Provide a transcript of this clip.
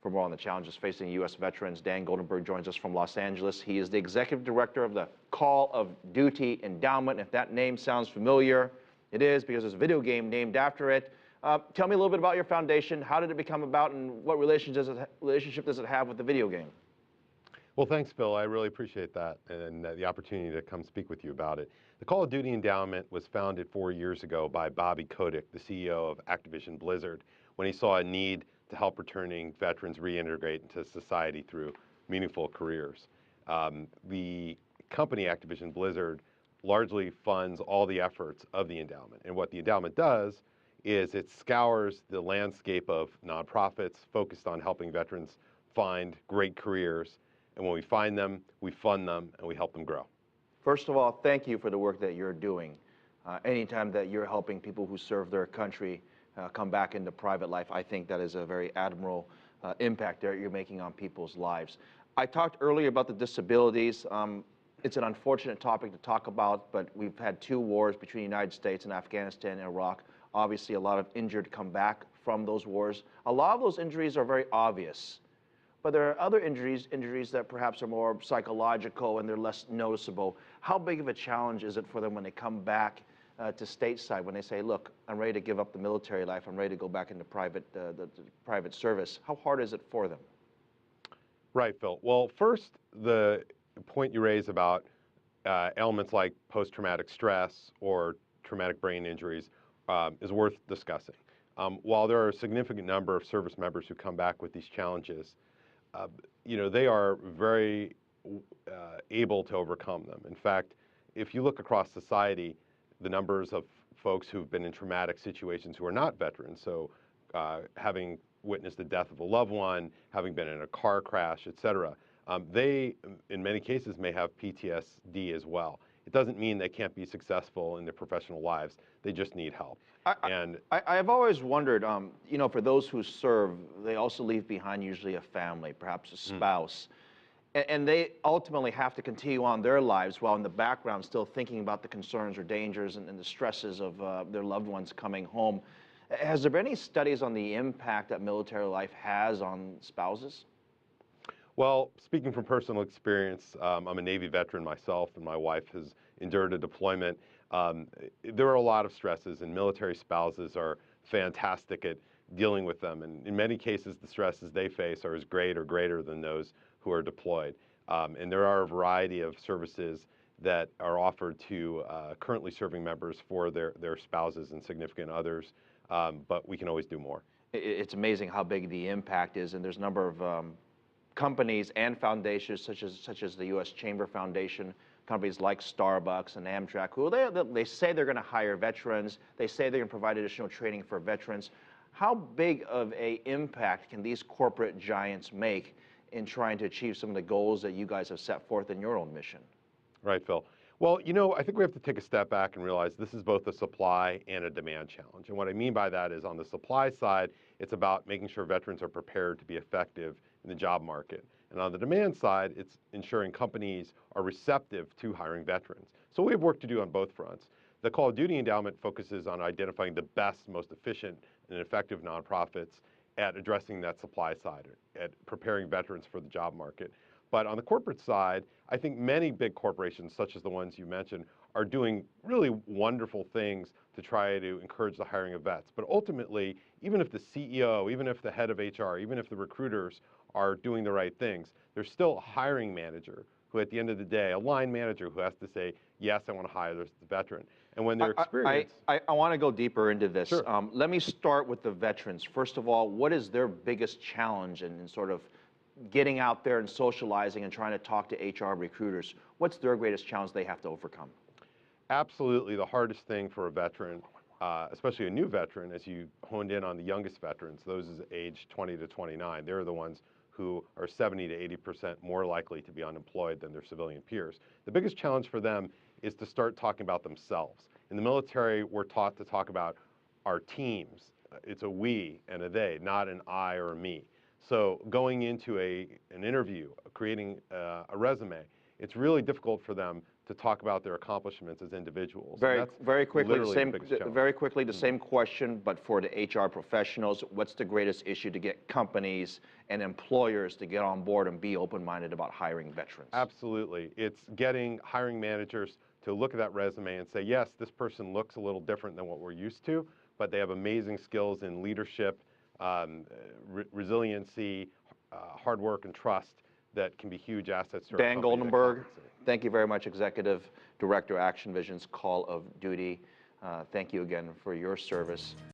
For more on the challenges facing U.S. veterans, Dan Goldenberg joins us from Los Angeles. He is the executive director of the Call of Duty Endowment. If that name sounds familiar, it is, because there's a video game named after it. Tell me a little bit about your foundation. How did it become about, and what relationship does it have with the video game? Well, thanks, Phil. I really appreciate that and the opportunity to come speak with you about it. The Call of Duty Endowment was founded 4 years ago by Bobby Kotick, the CEO of Activision Blizzard, when he saw a need to help returning veterans reintegrate into society through meaningful careers. The company, Activision Blizzard, largely funds all the efforts of the endowment. And what the endowment does is it scours the landscape of nonprofits focused on helping veterans find great careers. And when we find them, we fund them, and we help them grow. First of all, thank you for the work that you're doing. Anytime that you're helping people who serve their country come back into private life, I think that is a very admirable impact that you're making on people's lives. I talked earlier about the disabilities. It's an unfortunate topic to talk about, but we've had 2 wars between the United States and Afghanistan and Iraq. Obviously, a lot of injured come back from those wars. A lot of those injuries are very obvious, but there are other injuries that perhaps are more psychological and they're less noticeable. How big of a challenge is it for them when they come back to stateside, when they say, look, I'm ready to give up the military life, I'm ready to go back into the private service? How hard is it for them? Right, Phil. Well, first, the point you raise about elements like post-traumatic stress or traumatic brain injuries is worth discussing. While there are a significant number of service members who come back with these challenges, they are very able to overcome them. In fact, if you look across society, the numbers of folks who've been in traumatic situations who are not veterans, so having witnessed the death of a loved one, having been in a car crash, et cetera, they, in many cases, may have PTSD as well. It doesn't mean they can't be successful in their professional lives. They just need help. I've always wondered, for those who serve, they also leave behind usually a family, perhaps a spouse. And they ultimately have to continue on their lives while in the background still thinking about the concerns or dangers and the stresses of their loved ones coming home. Has there been any studies on the impact that military life has on spouses? Well, speaking from personal experience, I'm a Navy veteran myself, and my wife has endured a deployment. There are a lot of stresses, and military spouses are fantastic at dealing with them. And in many cases, the stresses they face are as great or greater than those who are deployed. And there are a variety of services that are offered to currently serving members for their spouses and significant others, but we can always do more. It's amazing how big the impact is, and there's a number of companies and foundations such as the U.S. Chamber Foundation, companies like Starbucks and Amtrak, who they say they're going to hire veterans. They say they're going to provide additional training for veterans. How big of an impact can these corporate giants make in trying to achieve some of the goals that you guys have set forth in your own mission? Right, Phil. Well, I think we have to take a step back and realize this is both a supply and a demand challenge. And what I mean by that is, on the supply side, it's about making sure veterans are prepared to be effective in the job market. And on the demand side, it's ensuring companies are receptive to hiring veterans. So we have work to do on both fronts. The Call of Duty Endowment focuses on identifying the best, most efficient and effective nonprofits at addressing that supply side, at preparing veterans for the job market. But on the corporate side, I think many big corporations, such as the ones you mentioned, are doing really wonderful things to try to encourage the hiring of vets. But ultimately, even if the CEO, even if the head of HR, even if the recruiters are doing the right things, there's still a hiring manager who, at the end of the day, a line manager who has to say, yes, I want to hire this veteran. And when they're experienced... I want to go deeper into this. Sure. Let me start with the veterans. First of all, what is their biggest challenge in sort of getting out there and socializing and trying to talk to HR recruiters? What's their greatest challenge they have to overcome? Absolutely the hardest thing for a veteran, especially a new veteran, as you honed in on the youngest veterans, those is age 20 to 29, they're the ones who are 70 to 80% more likely to be unemployed than their civilian peers. The biggest challenge for them is to start talking about themselves. In the military, we're taught to talk about our teams. It's a we and a they, not an I or a me. So going into an interview, creating a resume, it's really difficult for them to talk about their accomplishments as individuals. And Very, that's very quickly, literally the biggest challenge. very quickly, the same question, but for the HR professionals. What's the greatest issue to get companies and employers to get on board and be open-minded about hiring veterans? Absolutely. It's getting hiring managers to look at that resume and say, yes, this person looks a little different than what we're used to, but they have amazing skills in leadership, resiliency, hard work, and trust that can be huge assets to our Dan company. Goldenberg, thank you very much, Executive Director, Action Vision's Call of Duty. Thank you again for your service.